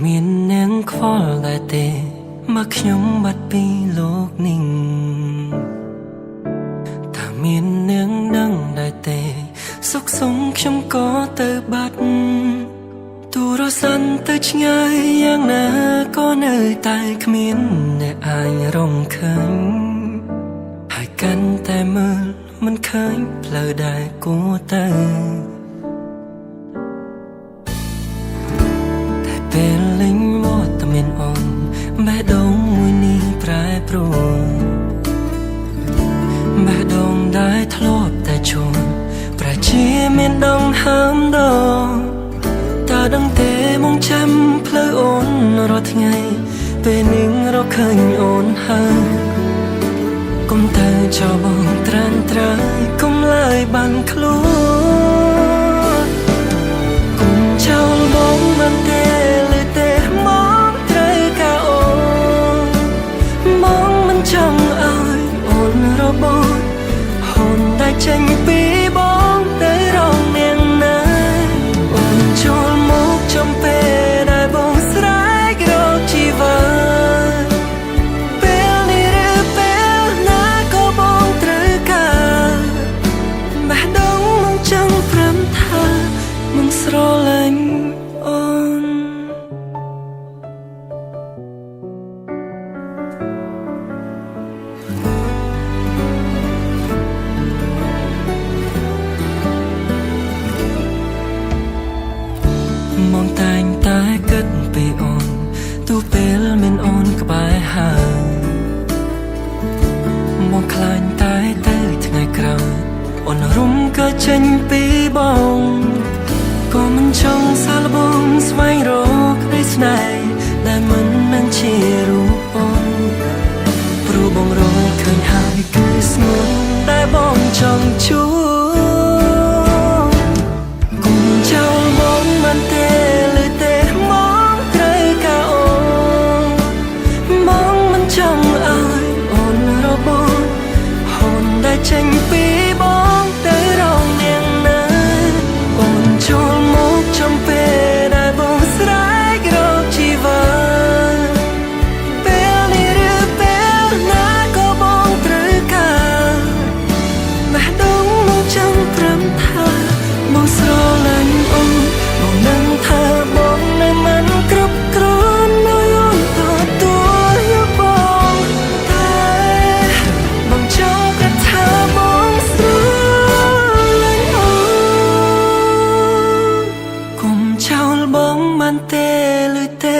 មាននាងខ្វល់ដែរទេមកខ្ញុំបាត់ពីលោកនេះថាមាននាងដឹងដែរទេសុខសុំខ្ញុំក៏ទៅបាត់ទូរស័ព្ទទៅឆ្ងាយយ៉ាងណាក៏នៅតែគ្មានអ្នកអាចរកឃើញហើយកាន់តែមើលមិនឃើញផ្លូវដែលគួរទៅពេលលេងមកតែមានអូនបេះដូងមួយនេះប្រែប្រួលបេះដូងដែលធ្លាប់តែជន់ប្រជាមានដងហើមដងតើដឹងទេមកចាំផ្លូវអូនរាល់ថ្ងៃពេលនឹងរកឃើញអូនហើយកុំទៅចោលបងត្រានត្រើយកុំឡើយបានខ្លួនកុំចោលបងបានទេចេញពីបងទៅរងនាងណាអូនចូលមកចំពេលដែលបងស្រែករកជីវិតពេលនេះឬពេលណាក៏បងត្រូវការបេះដូងមកចង់ព្រមថាមិនស្រលាញ់អូនមកតែងតែគិតពីអូនទូពេលមានអូនក្បែរហើយមកខ្លាញ់តែទៅថ្ងៃក្រោយអូនរុំក៏ចេញពីបងក៏មិនចង់សាឡបងស្វែងរកក្តីស្នេហ៍ដែលមិននឹងជារូបអូនព្រោះបងរកឃើញហើយគឺស្ងួនដែលបងចង់ជួបកុំចោលបងមិនទេចេញពីបងទៅរងនាងណាអូនចូលមកចំពេលដែលបងស្រែករកជីវិតពេលនេះឬពេលណាក៏បងត្រូវការបេះដូងមកចង់ព្រមថាបងស្រលាញ់អូនបងនឹងថាបងនៅមិនគ្រប់គ្រាន់នៅអូនទទួលយកបងតែបងចង់បងបានទេឬទេ